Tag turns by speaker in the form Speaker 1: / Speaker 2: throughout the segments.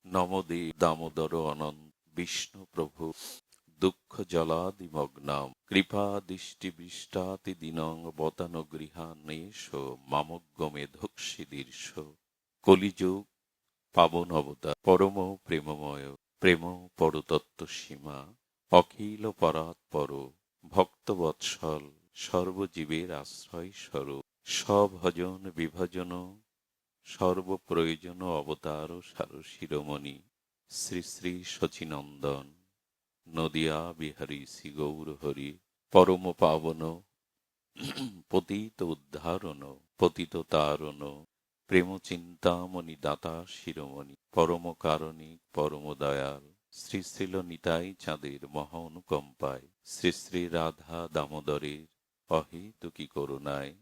Speaker 1: নমদে দামোদর অনন্ত বিষ্ণু প্রভু দুঃখ জলাদিমগ্নাম কৃপা দৃষ্টি বৃষ্টাতি দিনং বতান গৃহান্বেষ মামগ্গমে ধক্ষিদীর্ষ কলিযুগ পাবন অবতার পরম প্রেমময় প্রেম পরতত্ত্ব সীমা অখিল পরাৎপর ভক্তবৎসল সর্বজীবের আশ্রয় স্বরূপ স্বভজন বিভজন সর্বপ্রয়োজন অবতার সার শিরোমণি শ্রী শ্রী শচীনন্দন নদিয়া বিহারী শ্রী গৌর হরি পরম পাবন পতিত উদ্ধারণ পতিত তারণ প্রেম চিন্তামণি দাতা শিরোমণি পরম কারণিক পরম দয়াল শ্রী শ্রীল নিতাই চাঁদের মহা অনুকম্পায় শ্রী শ্রী রাধা দামোদরের অহেতুকী করুণায়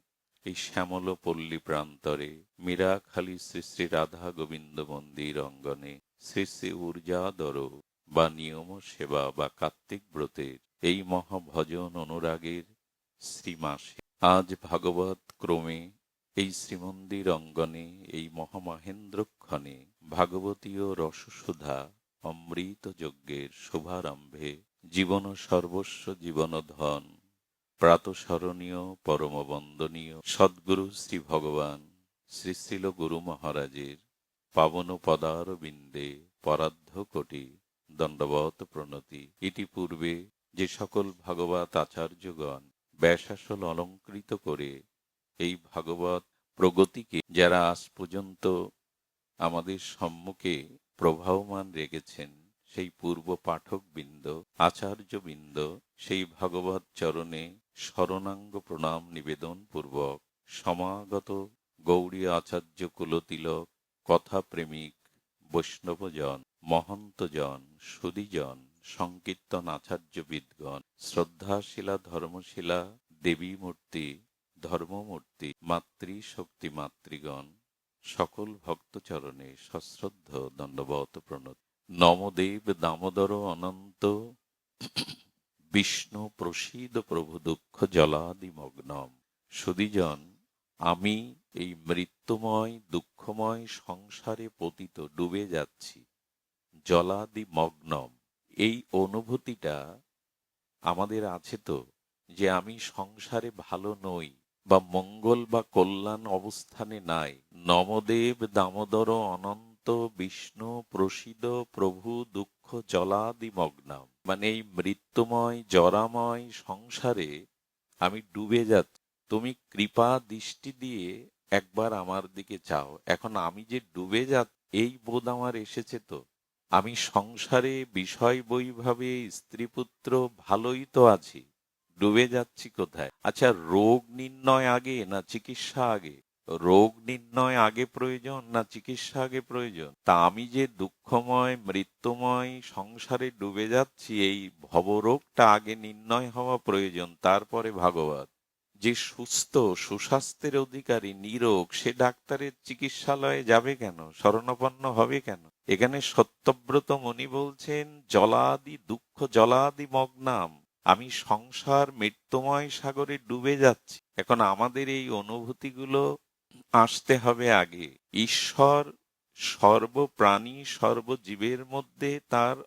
Speaker 1: এই শ্যামল পল্লী প্রান্তরে মীরাখালী শ্রী শ্রী রাধা গোবিন্দ মন্দির অঙ্গনে শ্রী শ্রী ঊর্জাদর বা নিয়ম সেবা বা কার্তিক ব্রতের এই মহাভজন অনুরাগের শ্রীমাসে আজ ভাগবত ক্রমে এই শ্রীমন্দির অঙ্গনে এই মহামহেন্দ্রক্ষণে ভাগবতীয় রসসুধা অমৃত যজ্ঞের শুভারম্ভে জীবন সর্বস্ব জীবন ধন প্রাতঃস্মরণীয় পরম বন্দনীয় সদ্গুরু শ্রী ভগবান শ্রী শ্রীল গুরু মহারাজের পাবন পদারবিন্দে পরার্ধ কোটি দণ্ডবত প্রণতি ইতিপূর্বে যে সকল ভাগবত আচার্যগণ ব্যাসাসল অলঙ্কৃত করে এই ভাগবত প্রগতিকে যারা আজ পর্যন্ত আমাদের সম্মুখে প্রবাহমান রেখেছেন সেই পূর্ব পাঠকবৃন্দ আচার্যবৃন্দ সেই ভগবত চরণে শরণাঙ্গ প্রণাম নিবেদন পূর্বক সমাগত গৌড়ী আচার্য কুলতিলক কথাপ্রেমিক বৈষ্ণবজন মহন্তজন সুধীজন সংকীর্তন আচার্যবিদগণ শ্রদ্ধাশীলা ধর্মশীলা দেবী মূর্তি ধর্মমূর্তি মাতৃশক্তি মাতৃগণ সকল ভক্তচরণে সশ্রদ্ধ দণ্ডবত প্রণত নমদেব দামোদর অনন্ত বিষ্ণু প্রসীদ প্রভু দুঃখ জলাদিমগ্নম সুধীজন আমি এই মৃত্যুময় দুঃখময় সংসারে পতিত ডুবে যাচ্ছি জলাদিমগ্নম এই অনুভূতিটা আমাদের আছে তো যে আমি সংসারে ভালো নই বা মঙ্গল বা কল্যাণ অবস্থানে নাই নমদেব দামোদর অনন্ত বিষ্ণু প্রসীদ প্রভু দুঃখ জলাদিমগ্নম মানে এই মৃত্যুময় জরাময় সংসারে আমি ডুবে যাচ্ছি তুমি কৃপা দৃষ্টি দিয়ে একবার আমার দিকে চাও এখন আমি যে ডুবে যাচ্ছি এই বোধ আমার এসেছে তো আমি সংসারে বিষয় বৈভাবে স্ত্রী পুত্র ভালোই তো আছি ডুবে যাচ্ছি কোথায় আচ্ছা রোগ নির্ণয় আগে না চিকিৎসা আগে রোগ নির্ণয় আগে প্রয়োজন না চিকিৎসা আগে প্রয়োজন তা আমি যে দুঃখময় মৃত্যুময় সংসারে ডুবে যাচ্ছি এই ভবরোগটা আগে নির্ণয় হওয়া প্রয়োজন তারপরে ভাগবত যে সুস্থ সুস্বাস্থ্যের অধিকারী নিরোগ সে ডাক্তারের চিকিৎসালয়ে যাবে কেন শরণাপন্ন হবে কেন এখানে সত্যব্রত মুনি বলছেন জলাদি দুঃখ জলাদি মগ্নাম আমি সংসার মৃত্যুময় সাগরে ডুবে যাচ্ছি এখন আমাদের এই অনুভূতিগুলো আসতে হবে আগে ঈশ্বর সর্বপ্রাণী সর্বজীবের মধ্যে তার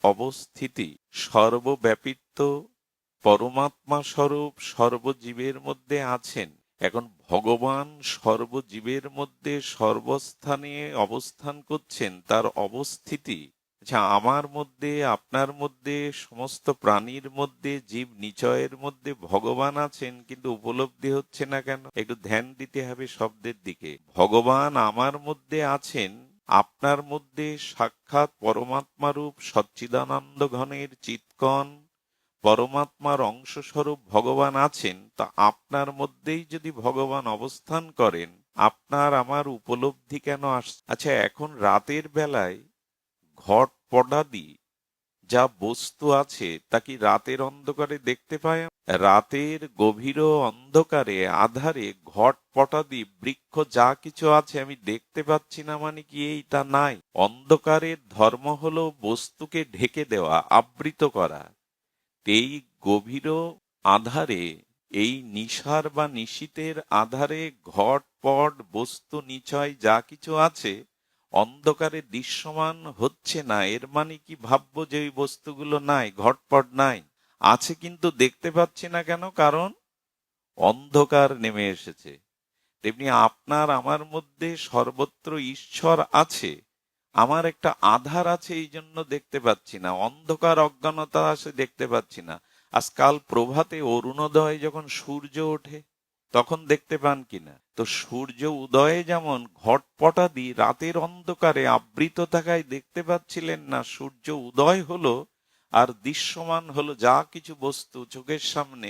Speaker 1: অবস্থিতি সর্বব্যাপিত্ব পরমাত্মা স্বরূপ সর্বজীবের মধ্যে আছেন এখন ভগবান সর্বজীবের মধ্যে সর্বস্থানে অবস্থান করছেন তার অবস্থিতি আচ্ছা আমার মধ্যে আপনার মধ্যে সমস্ত প্রাণীর মধ্যে জীব নিচয়ের মধ্যে ভগবান আছেন কিন্তু উপলব্ধি হচ্ছে না কেন একটু ধ্যান দিতে হবে শব্দের দিকে ভগবান আমার মধ্যে আছেন আপনার মধ্যে সাক্ষাৎ পরমাত্মা রূপ সচ্চিদানন্দ ঘনের চিৎকণ পরমাত্মার অংশস্বরূপ ভগবান আছেন তা আপনার মধ্যেই যদি ভগবান অবস্থান করেন আপনার আমার উপলব্ধি কেন আসছে আচ্ছা এখন রাতের বেলায় ঘট পটাদি যা বস্তু আছে তা কি রাতের অন্ধকারে দেখতে পায় রাতের গভীর অন্ধকারে আধারে ঘট পটাদি বৃক্ষ যা কিছু আছে আমি দেখতে পাচ্ছি না মানে কি এইটা নাই অন্ধকারের ধর্ম হলো বস্তুকে ঢেকে দেওয়া আবৃত করা এই গভীর আধারে এই নিশার বা নিশীতের আধারে ঘট পট বস্তু নিচয় যা কিছু আছে অন্ধকারে দৃশ্যমান হচ্ছে না, এর মানে কি ভাববো যে ওই বস্তুগুলো নাই, ঘটপট নাই? আছে, কিন্তু দেখতে পাচ্ছি না কেন? কারণ অন্ধকার নেমে এসেছে। তেমনি আপনার আমার মধ্যে সর্বত্র ঈশ্বর আছে, আমার একটা আধার আছে, এই জন্য দেখতে পাচ্ছি না। অন্ধকার অজ্ঞানতা আছে, দেখতে পাচ্ছি না। আজকাল প্রভাতে অরুণোদয় যখন সূর্য ওঠে তখন দেখতে পান কিনা? তো সূর্য উদয়ে যেমন ঘটপটাদি রাতের অন্ধকারে আবৃত থাকায় দেখতে পাচ্ছিলেন না, সূর্য উদয় হলো আর দৃশ্যমান হলো যা কিছু বস্তু চোখের সামনে,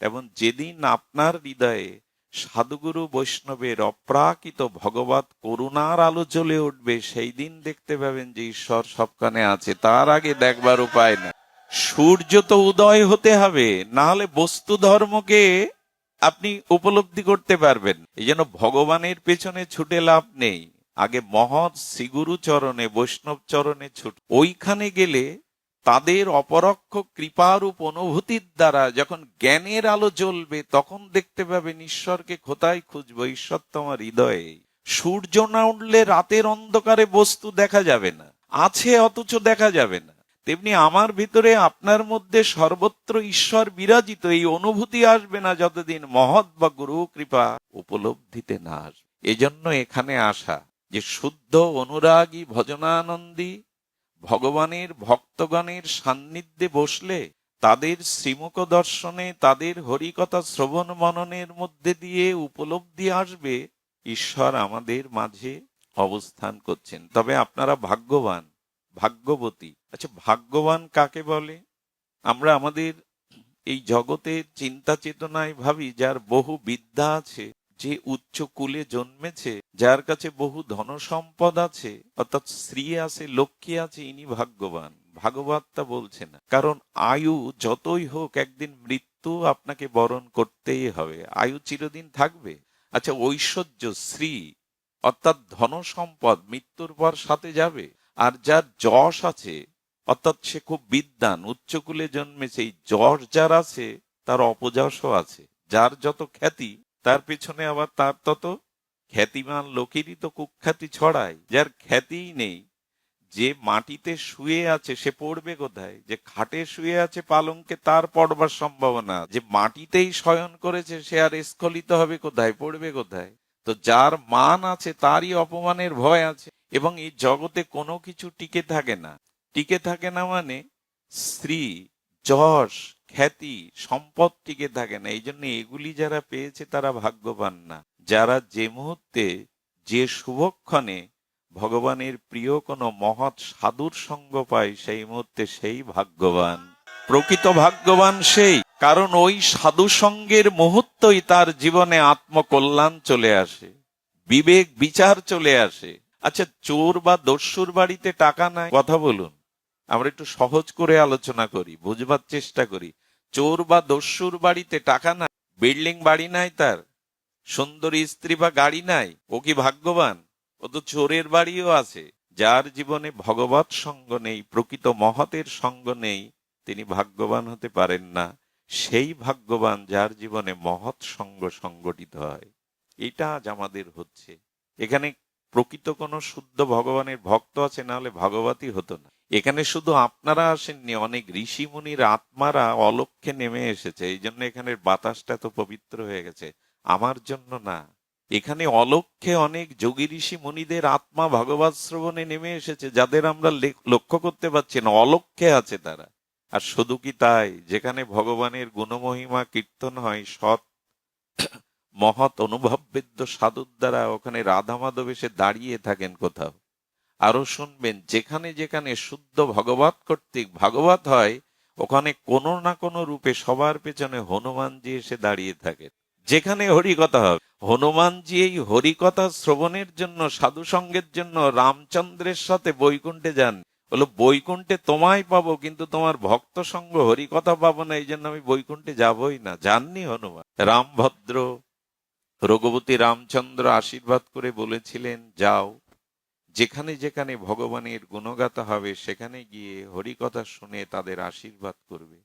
Speaker 1: তেমন যেদিন আপনার হৃদয়ে সাধুগুরু বৈষ্ণবের অপ্রাকৃত ভগবত করুণার আলো জ্বলে উঠবে, সেই দিন দেখতে পাবেন যে ঈশ্বর সবখানে আছে। তার আগে দেখবার উপায় না। সূর্য তো উদয় হতে হবে, না হলে বস্তু ধর্মকে আপনি উপলব্ধি করতে পারবেন। এই জন্য ভগবানের পেছনে ছুটে লাভ নেই, আগে মহৎ শ্রীগুরু চরণে, বৈষ্ণব চরণে ছুট। ওইখানে গেলে তাদের অপরোক্ষ কৃপারূপ অনুভূতির দ্বারা যখন জ্ঞানের আলো জ্বলবে, তখন দেখতে পাবেন ঈশ্বরকে কোথায় খুঁজবো, ঈশ্বর তোমার হৃদয়ে। সূর্য না উঠলে রাতের অন্ধকারে বস্তু দেখা যাবে না, আছে অথচ দেখা যাবে না। তেমনি আমার ভিতরে আপনার মধ্যে সর্বত্র ঈশ্বর বিরাজিত, এই অনুভূতি আসবে না যতদিন মহৎ বা গুরু কৃপা উপলব্ধিতে না আসবে। এজন্য এখানে আসা, যে শুদ্ধ অনুরাগী ভজনানন্দী ভগবানের ভক্তগণের সান্নিধ্যে বসলে তাদের শ্রীমুখ দর্শনে, তাদের হরিকথা শ্রবণ মননের মধ্যে দিয়ে উপলব্ধি আসবে ঈশ্বর আমাদের মাঝে অবস্থান করছেন। তবে আপনারা ভাগ্যবান, ভাগ্যবতী। আচ্ছা, ভাগ্যবান কাকে বলে? আমরা আমাদের এই জগতের চিন্তা চেতনায় ভাবি যার বহু বিদ্যা আছে, যে উচ্চ কুলে জন্মেছে, যার কাছে বহু ধন সম্পদ আছে, অর্থাৎ স্ত্রী আছে, লক্ষ্মী আছে, ইনি ভাগ্যবান। ভাগবত তা বলছে না। কারণ আয়ু যতই হোক একদিন মৃত্যু আপনাকে বরণ করতেই হবে, আয়ু চিরদিন থাকবে। আচ্ছা, ঐশ্বর্য, শ্রী অর্থাৎ ধন সম্পদ মৃত্যুর পর সাথে যাবে। আর যার যশ আছে, অর্থাৎ সে খুব বিদ্বান, উচ্চকুলে জন্মেছে, এই যশ যার আছে তার অপযশও আছে। যার যত খ্যাতি তার পেছনে আবার তার তত খ্যাতিমান লোকেরই তো কুখ্যাতি ছড়ায়। যার খ্যাতিই নেই, যে মাটিতে শুয়ে আছে সে পড়বে কোথায়? যে খাটে শুয়ে আছে পালঙ্কে, তার পড়বার সম্ভাবনা। যে মাটিতেই শয়ন করেছে সে আর স্খলিত হবে কোথায়, পড়বে কোথায়? তো যার মান আছে তারই অপমানের ভয় আছে। এবং এই জগতে কোনো কিছু টিকে থাকে না। টিকে থাকে না মানে স্ত্রী, যশ, খ্যাতি, সম্পদ টিকে থাকে না। এই জন্য এগুলি যারা পেয়েছে তারা ভাগ্যবান না। যারা যে মুহূর্তে, যে শুভক্ষণে ভগবানের প্রিয় কোনো মহৎ সাধুর সঙ্গ পায়, সেই মুহূর্তে সেই ভাগ্যবান। প্রকৃত ভাগ্যবান সেই, কারণ ওই সাধু সঙ্গের মুহূর্তই তার জীবনে আত্মকল্যাণ চলে আসে, বিবেক বিচার চলে আসে। আচ্ছা, চোর বা দস্যুর বাড়িতে টাকা নাই, কথা বলুন, আমরা একটু সহজ করে আলোচনা করি, বুঝবার চেষ্টা করি। চোর বা দস্যুর বাড়িতে টাকা নাই, বিল্ডিং বাড়ি নাই, তার সুন্দরী স্ত্রী বা গাড়ি নাই, ও কি ভাগ্যবান? ও তো চোরের বাড়িও আছে। যার জীবনে ভগবত সঙ্গ নেই, প্রকৃত মহতের সঙ্গ নেই, তিনি ভাগ্যবান হতে পারেন না। সেই ভাগ্যবান যার জীবনে মহৎ সঙ্গ সংগঠিত হয়। এটা আজ আমাদের হচ্ছে। এখানে প্রকৃত কোন শুদ্ধ ভগবানের ভক্ত আছে, না হলে ভাগবতী হতো না। এখানে শুধু আপনারা আসেননি, অনেক ঋষি মুনির আত্মারা অলক্ষ্যে নেমে এসেছে। এই জন্য এখানের বাতাসটা তো পবিত্র হয়ে গেছে, আমার জন্য না। এখানে অলক্ষ্যে অনেক যোগী ঋষি মুনিদের আত্মা ভগবত শ্রবণে নেমে এসেছে, যাদের আমরা লক্ষ্য করতে পারছি না, অলক্ষ্যে আছে তারা। আর শুধু কি তাই, যেখানে ভগবানের গুণমহিমা কীর্তন হয় সৎ মহৎ অনুভববেদ্য সাধুর দ্বারা, ওখানে রাধা মাধব এসে দাঁড়িয়ে থাকেন কোথাও। আরো শুনবেন, যেখানে যেখানে শুদ্ধ ভগবত কর্তৃক ভাগবত হয়, ওখানে কোনো না কোনো রূপে সবার পেছনে হনুমানজি এসে দাঁড়িয়ে থাকেন। যেখানে হরিকথা হবে, হনুমানজি এই হরিকথা শ্রবণের জন্য, সাধু সঙ্গের জন্য রামচন্দ্রের সাথে বৈকুণ্ঠে যান। বলো, বৈকুণ্ঠে তোমায় পাবো, কিন্তু তোমার ভক্ত সঙ্গ হরিকথা পাবো না, এই জন্য আমি বৈকুণ্ঠে যাবই না। যাননি হনুমান। রামভদ্র রঘুপতি রামচন্দ্র আশীর্বাদ করে বলেছিলেন, যাও, যেখানে যেখানে ভগবানের গুণগাথা হবে সেখানে গিয়ে হরিকথা শুনে তাদের আশীর্বাদ করবে।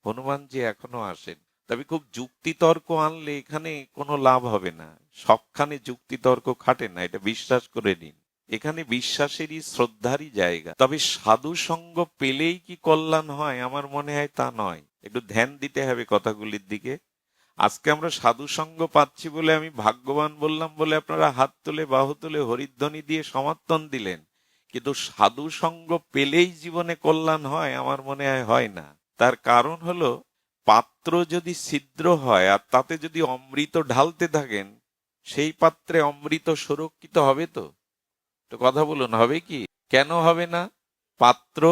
Speaker 1: হনুমানজি এখনো আসেন। তবে খুব যুক্তিতর্ক আনলে এখানে কোনো লাভ হবে না, সবখানে যুক্তিতর্ক খাটে না, এটা বিশ্বাস করে নিন। এখানে বিশ্বাসেরই শ্রদ্ধারই জায়গা। তবে সাধু সঙ্গ পেলেই কি কল্যাণ হয়? আমার মনে হয় তা নয়। একটু ধ্যান দিতে হবে কথাগুলির দিকে। আজকে আমরা সাধু সঙ্গ পাচ্ছি বলে আমি ভাগ্যবান বললাম বলে আপনারা হাত তুলে বাহু তুলে হরিধ্বনি দিয়ে সমর্থন দিলেন, কিন্তু সাধু সঙ্গ পেলেই জীবনে কল্যাণ হয়? আমার মনে হয় না। তার কারণ হলো, পাত্র যদি ছিদ্র হয় আর তাতে যদি অমৃত ঢালতে থাকেন, সেই পাত্রে অমৃত সুরক্ষিত হবে তো? তো কথা বলুন, হবে কি? কেন হবে না? পাত্র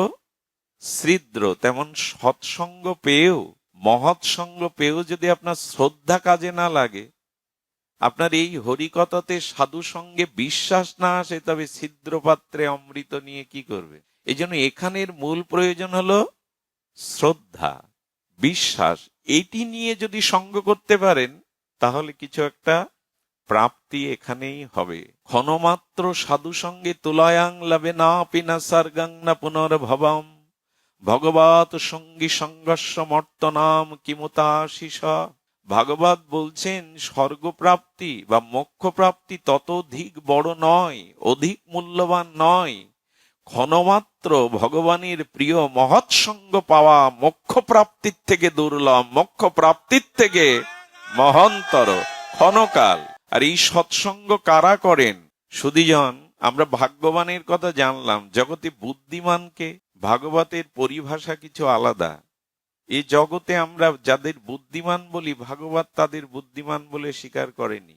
Speaker 1: ছিদ্র, তেমন সৎসঙ্গ পেয়েও, মহৎ সঙ্গ পেয়েও যদি আপনার শ্রদ্ধা কাজে না লাগে, আপনার এই হরিকথাতে সাধু সঙ্গে বিশ্বাস না আসে, তবে ছিদ্র পাত্রে অমৃত নিয়ে কি করবে? এই জন্য এখানের মূল প্রয়োজন হলো শ্রদ্ধা, বিশ্বাস। এটি নিয়ে যদি সঙ্গ করতে পারেন, তাহলে কিছু একটা প্রাপ্তি এখানেই হবে। ক্ষণমাত্র সাধু সঙ্গে তুলায়াং লাভে না পিনা সার্গাং না পুনর্ভবম ভগবত সঙ্গী সংঘর্ষ মর্তনাম কিমুতাশিস। ভাগবত বলছেন, স্বর্গপ্রাপ্তি বা মোক্ষ প্রাপ্তি ততোধিক বড় নয়, অধিক মূল্যবান নয়। ক্ষণমাত্র ভগবানের প্রিয় মহৎ সঙ্গ পাওয়া মোক্ষ প্রাপ্তির থেকে দুর্লভ, মোক্ষ প্রাপ্তির থেকে মহন্তর। ক্ষণকাল। আর এই সৎসঙ্গ কারা করেন? সুধীজন, আমরা ভাগ্যবানের কথা জানলাম। জগতে বুদ্ধিমানকে ভাগবতের পরিভাষা কিছু আলাদা। এই জগতে আমরা যাদের বুদ্ধিমান বলি, ভাগবত তাদের বুদ্ধিমান বলে স্বীকার করেনি,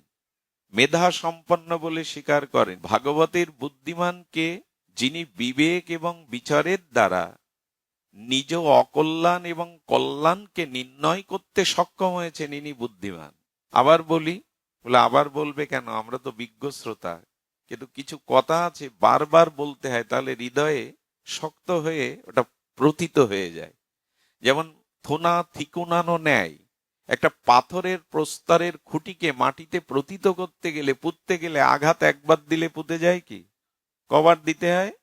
Speaker 1: মেধা সম্পন্ন বলে স্বীকার করেন। ভাগবতের বুদ্ধিমানকে, যিনি বিবেক এবং বিচারের দ্বারা নিজ অকল্যাণ এবং কল্যাণকে নির্ণয় করতে সক্ষম হয়েছেন, ইনি বুদ্ধিমান। আবার বলি, বলে আবার বলবে কেন? আমরা তো বিজ্ঞ শ্রোতা, কিন্তু কিছু কথা আছে বারবার বলতে হয়, তাহলে হৃদয়ে শক্ত হয়ে ওটা প্রথিত হয়ে যায়। যেমন থোনা থিকুনানো ন্যায় একটা পাথরের প্রস্তরের খুঁটিকে মাটিতে প্রথিত করতে গেলে, পুঁততে গেলে আঘাত একবার দিলে পুঁতে যায় কি? কবার দিতে হয়?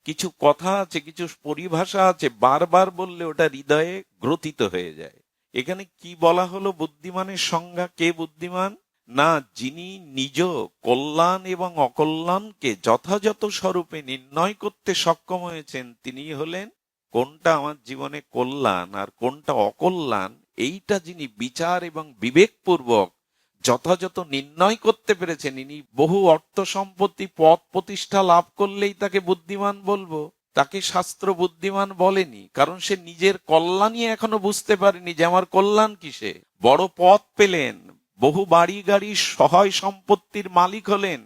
Speaker 1: কিছু কথা আছে, কিছু পরিভাষা আছে, বারবার বললে ওটা হৃদয়ে গ্রথিত হয়ে যায়। এখানে কি বলা হলো বুদ্ধিমানের সংজ্ঞা? কে বুদ্ধিমান? না, যিনি নিজ কল্যাণ এবং অকল্যাণকে যথাযথ স্বরূপে নির্ণয় করতে সক্ষম হয়েছেন, তিনি হলেন কোনটা আমার জীবনে কল্যাণ আর কোনটা অকল্যাণ, এইটা যিনি বিচার এবং বিবেকপূর্বক যথাযথ নির্ণয় করতে পেরেছেন, ইনি বহু অর্থ সম্পত্তি পদ প্রতিষ্ঠা লাভ করলেই তাকে বুদ্ধিমান বলবো? তাকে শাস্ত্র বুদ্ধিমান বলেনি, কারণ সে নিজের কল্যাণই এখনো বুঝতে পারেনি যে আমার কল্যাণ কিসে। বড় পদ পেলেন, বহু বাড়ি গাড়ি সহায় সম্পত্তির মালিক হলেন,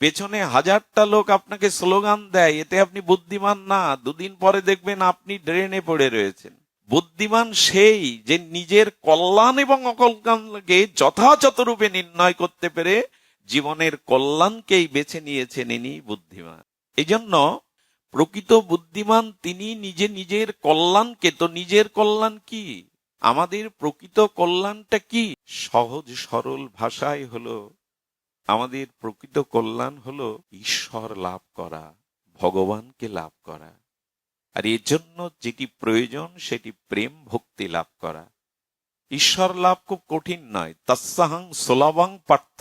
Speaker 1: পেছনে হাজারটা লোক আপনাকে স্লোগান দেয়, এতে আপনি বুদ্ধিমান না। দুদিন পরে দেখবেন আপনি ড্রেনে পড়ে রয়েছেন। বুদ্ধিমান সেই যে নিজের কল্যাণ এবং অকল্যাণকে যথাযথ রূপে নির্ণয় করতে পেরে জীবনের কল্যাণকেই বেছে নিয়েছেন, ইনি বুদ্ধিমান। এই জন্য প্রকৃত বুদ্ধিমান তিনি নিজে নিজের কল্যাণকে, তো নিজের কল্যাণ কি? আমাদের প্রকৃত কল্যাণটা কি? সহজ সরল ভাষায় হলো, আমাদের প্রকৃত কল্যাণ হলো ঈশ্বর লাভ করা, ভগবানকে লাভ করা। আর এর জন্য যেটি প্রয়োজন সেটি প্রেম ভক্তি লাভ করা। ঈশ্বর লাভ খুব কঠিন নয়। তৎসাহং সুলভং পার্থ।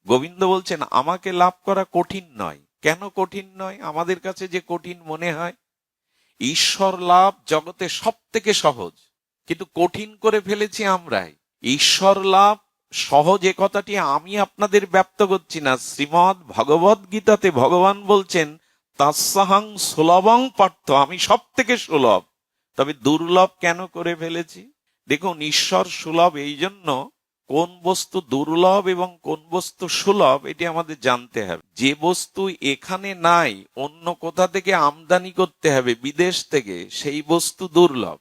Speaker 1: গোবিন্দ বলছেন, আমাকে লাভ করা কঠিন নয়। কেন কঠিন নয়? আমাদের কাছে যে কঠিন মনে হয়। ঈশ্বর লাভ জগতে সব থেকে সহজ, কিন্তু কঠিন করে ফেলেছি আমরাই। ঈশ্বর লাভ সহজ এ কথাটি আমি আপনাদের ব্যক্ত করছি না। শ্রীমদ্ ভগবদ গীতাতে ভগবান বলছেন, তৎসাহং সুলভং পার্থ, আমি সব থেকে সুলভ। তবে দুর্লভ কেন করে ফেলেছি? দেখুন, ঈশ্বর সুলভ এই জন্য, কোন বস্তু দুর্লভ এবং কোন বস্তু সুলভ এটি আমাদের জানতে হবে। যে বস্তু এখানে নাই, অন্য কোথা থেকে আমদানি করতে হবে, বিদেশ থেকে, সেই বস্তু দুর্লভ।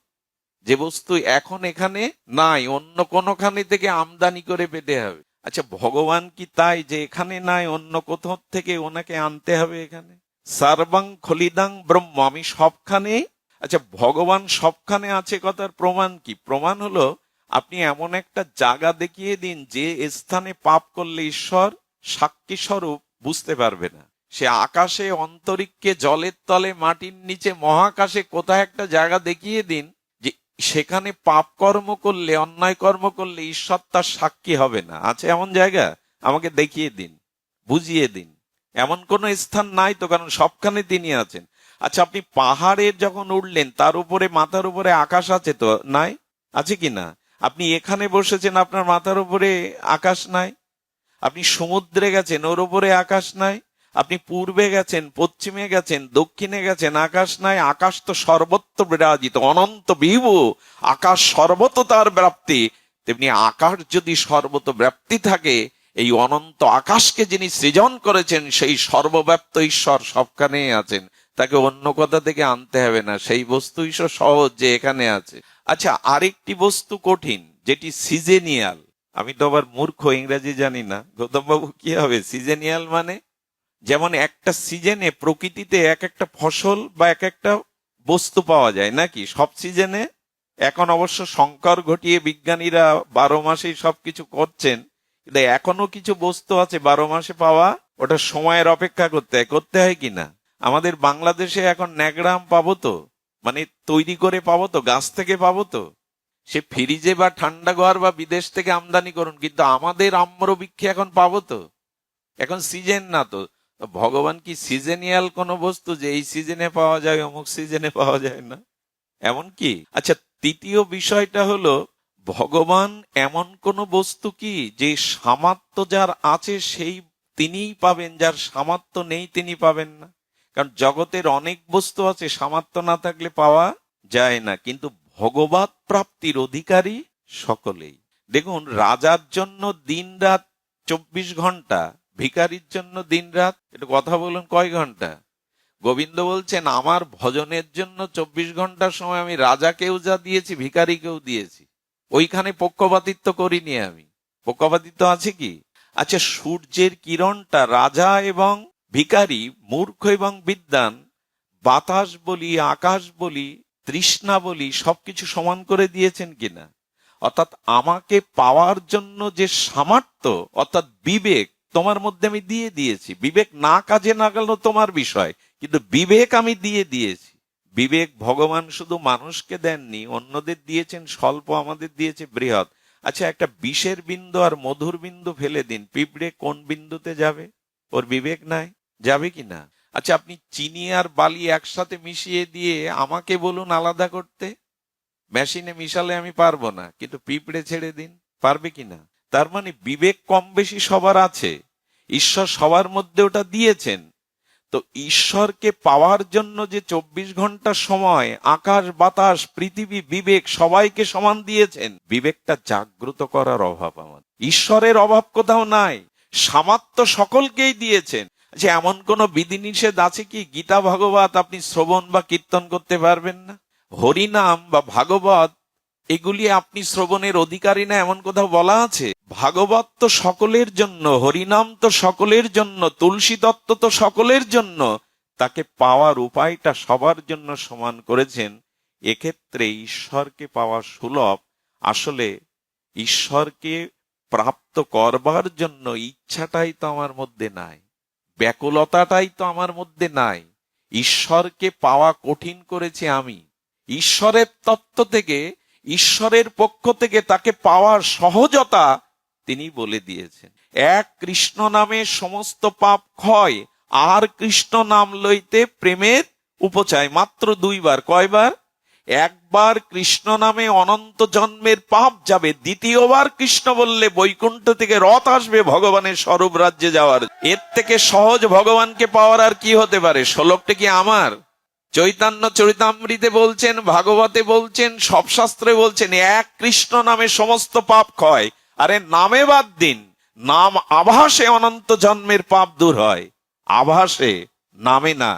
Speaker 1: যে বস্তু এখন এখানে নাই, অন্য কোনখানে থেকে আমদানি করে পেতে হবে। আচ্ছা, ভগবান কি তাই যে এখানে নাই, অন্য কোথাও থেকে ওনাকে আনতে হবে এখানে? সর্বং খলিদাং ব্রহ্ম, আমি সবখানে। আচ্ছা, ভগবান সবখানে আছে কথার প্রমাণ কি? প্রমাণ হলো, আপনি এমন একটা জায়গা দেখিয়ে দিন যে স্থানে পাপ করলে ঈশ্বর সাক্ষী স্বরূপ বুঝতে পারবে না। সে আকাশে, অন্তরিক্ষে, জলের তলে, মাটির নিচে, মহাকাশে কোথায় একটা জায়গা দেখিয়ে দিন যে সেখানে পাপ কর্ম করলে, অন্যায় কর্ম করলে ঈশ্বর তার সাক্ষী হবে না। আছে এমন জায়গা? আমাকে দেখিয়ে দিন, বুঝিয়ে দিন। এমন কোন স্থান নাই তো, কারণ সবখানে তিনি আছেন। আচ্ছা, আপনি পাহাড়ে যখন উঠলেন, তার উপরে মাথার উপরে আকাশ আছে তো? নাই? আছে কি না? আপনি এখানে বসেছেন, আপনার মাথার উপরে আকাশ নাই? আপনি সমুদ্রে গেছেন, ওর উপরে আকাশ নাই? আপনি পূর্বে গেছেন, পশ্চিমে গেছেন, দক্ষিণে গেছেন, আকাশ নাই? আকাশ তো সর্বত্র বিরাজিত, অনন্ত বিভু আকাশ, সর্বত তার ব্যাপ্তি। তেমনি আকাশ যদি সর্বত ব্যাপ্তি থাকে, এই অনন্ত আকাশকে যিনি সৃজন করেছেন সেই সর্বব্যাপ্ত ঈশ্বর সবখানেই আছেন, তাকে অন্য কথা থেকে আনতে হবে না, সেই বস্তু ঈশ্বর সহজ যে এখানে আছে। আচ্ছা, আরেকটি বস্তু কঠিন, যেটি সিজেনিয়াল। আমি তো আবার মূর্খ, ইংরেজি জানি না। গৌতম বাবু, কি হবে সিজেনিয়াল মানে? যেমন একটা সিজনে প্রকৃতিতে এক একটা ফসল বা এক একটা বস্তু পাওয়া যায় নাকি সব সিজনে? এখন অবশ্য সংকর ঘটিয়ে বিজ্ঞানীরা 12 মাসেই সবকিছু করছেন, কিন্তু এখনো কিছু বস্তু আছে 12 মাসে পাওয়া, ওটা সময়ের অপেক্ষা করতে হয় কিনা। আমাদের বাংলাদেশে এখন ন্যাকড়া আম পাবো তো? মানে তৈরি করে পাবো তো, গাছ থেকে পাবো তো? সে ফ্রিজে বা ঠান্ডা ঘর বা বিদেশ থেকে আমদানি করুন, কিন্তু আমাদের আম্রবৃক্ষে এখন পাবো তো? এখন সিজন না তো। ভগবান কি সিজনিয়াল কোন বস্তু যে এই সিজনে পাওয়া যায়, অমুক সিজনে পাওয়া যায় না? এমন কি? আচ্ছা, তৃতীয় বিষয়টা হলো, ভগবান এমন কোন বস্তু কি যে সামর্থ্য যার আছে সেই তিনিই পাবেন, যার সামর্থ্য নেই তিনি পাবেন না? কারণ জগতের অনেক বস্তু আছে সামর্থ্য না থাকলে পাওয়া যায় না, কিন্তু ভগবত প্রাপ্তির অধিকারী সকলেই। দেখুন, রাজার জন্য দিন রাত 24 ঘন্টা, ভিখারির জন্য দিন রাত, একটু কথা বলুন, কয় ঘন্টা? গোবিন্দ বলছেন, আমার ভজনের জন্য 24 ঘন্টার সময় আমি রাজাকেও যা দিয়েছি, ভিখারিকেও দিয়েছি। ওইখানে পক্ষপাতিত্ব করিনি আমি। পক্ষপাতিত্ব আছে কি? আচ্ছা, সূর্যের কিরণটা রাজা এবং ভিখারি, মূর্খ এবং বিদ্বান, বাতাস বলি, আকাশ বলি, তৃষ্ণা বলি, সবকিছু সমান করে দিয়েছেন কিনা? অর্থাৎ আমাকে পাওয়ার জন্য যে সামর্থ্য, অর্থাৎ বিবেক তোমার মধ্যে আমি দিয়ে দিয়েছি। বিবেক না কাজে না গেল তোমার বিষয়, কিন্তু বিবেক আমি দিয়ে দিয়েছি। বিবেক ভগবান শুধু মানুষকে দেননি, অন্যদের দিয়েছেন স্বল্প, আমাদের দিয়েছে বৃহৎ। আচ্ছা, একটা বিষের বিন্দু আর মধুর বিন্দু ফেলে দিন, পিঁপড়ে কোন বিন্দুতে যাবে? ওর বিবেক নাই, যাবে কি না? আচ্ছা, আপনি চিনি আর বালি একসাথে মিশিয়ে দিয়ে আমাকে বলুন আলাদা করতে, মেশিনে মিশালে আমি পারবো না, কিন্তু পিঁপড়ে ছেড়ে দিন, পারবে কিনা? তার মানে বিবেক কম বেশি সবার আছে, ঈশ্বর সবার মধ্যে ওটা দিয়েছেন। তো ঈশ্বরকে পাওয়ার জন্য যে 24 ঘন্টা সময় আকাশ বাতাস পৃথিবী বিবেক সবাইকে সমান দিয়েছেন, বিবেকটা জাগ্রত করার অভাব আমাদের। ঈশ্বরের অভাব কোথাও নাই, সামর্থ্য সকলকেই দিয়েছেন। যে এমন কোন বিধিনিষেধ আছে কি গীতা ভাগবত আপনি শ্রবণ বা কীর্তন করতে পারবেন না? হরিনাম বা ভাগবত এগুলি আপনি শ্রবণের অধিকারী না, এমন কোথাও বলা আছে? ভাগবত তো সকলের জন্য, হরিনাম তো সকলের জন্য, তুলসী তত্ত্ব তো সকলের জন্য। তাকে পাওয়ার উপায়টা সবার জন্য সমান করেছেন। এক্ষেত্রে ঈশ্বরকে পাওয়া সুলভ। আসলে ঈশ্বরকে প্রাপ্ত করবার জন্য ইচ্ছাটাই তো আমার মধ্যে নাই, ব্যাকুলতাটাই তো আমার মধ্যে নাই। ঈশ্বরকে পাওয়া কঠিন করেছি আমি। ঈশ্বরের তত্ত্ব থেকে, ঈশ্বরের পক্ষ থেকে তাকে পাওয়ার সহজতা তিনি বলে দিয়েছেন। এক কৃষ্ণ নামে সমস্ত পাপ ক্ষয়, আর কৃষ্ণ নাম লইতে প্রেমের উপচায়। মাত্র 2 বার। কয়বার? একবার কৃষ্ণ নামে অনন্ত জন্মের পাপ যাবে, দ্বিতীয়বার কৃষ্ণ বললে বৈকুণ্ঠ থেকে রথ আসবে ভগবানের স্বরূপ রাজ্যে যাওয়ার। এর থেকে সহজ ভগবানকে পাওয়ার আর কি হতে পারে? শ্লোকটা কি আমার? চৈতন্য চরিতামৃতে বলছেন, ভাগবতে বলছেন, সব শাস্ত্রে বলছেন, এক কৃষ্ণ নামে সমস্ত পাপ ক্ষয়। আরে নামে বাদ দিন, নাম আভাসে অনন্ত জন্মের পাপ দূর হয়, আভাসে, নামে না।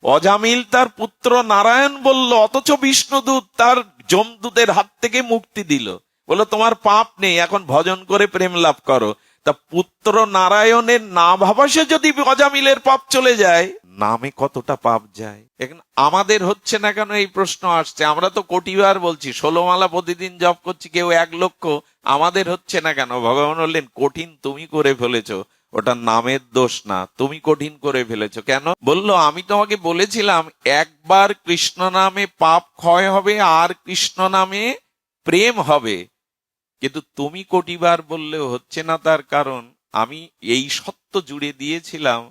Speaker 1: অজামিল তার পুত্র নারায়ণ বলল, অথচ বিষ্ণুদূত তার যমদূতের হাত থেকে মুক্তি দিল, বললো তোমার পাপ নেই, এখন ভজন করে প্রেম লাভ করো। তা পুত্র নারায়ণের নাম আভাসে যদি অজামিলের পাপ চলে যায়, নামে কতটা পাপ যায়। এখন আমাদের হচ্ছে না কেন এই প্রশ্ন আসছে। আমরা তো কোটিবার বলছি, 16 মালা প্রতিদিন জপ করছি, কেউ 1 লক্ষ, আমাদের হচ্ছে না কেন? ভগবান বললেন, কঠিন তুমি করে ফেলেছো, ওটা নামের দোষ না, তুমি কঠিন করে ফেলেছো। কেন? বললো, আমি তোমাকে বলেছিলাম একবার কৃষ্ণ নামে পাপ ক্ষয় হবে আর কৃষ্ণ নামে প্রেম হবে, কিন্তু তুমি কোটিবার বললেও হচ্ছে না। তার কারণ আমি এই সত্য জুড়ে দিয়েছিলাম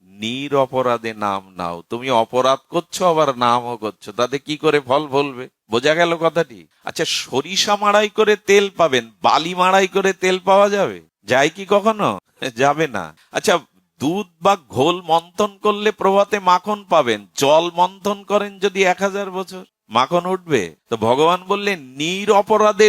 Speaker 1: নির অপরাধে নাম নাও। তুমি অপরাধ করছো আবার নামও করছো, তাতে কি করে ফল ফলবে? বোঝা গেল কথাটি? আচ্ছা, সরিষা মাড়াই করে তেল পাবেন, বালি মাড়াই করে তেল পাওয়া যাবে? যায় কি কখনো? যাবে না। আচ্ছা, দুধ বা ঘোল মন্থন করলে প্রভাতে মাখন পাবেন, জল মন্থন করেন যদি 1000 বছর, মাখন উঠবে? তো ভগবান বললেন নির অপরাধে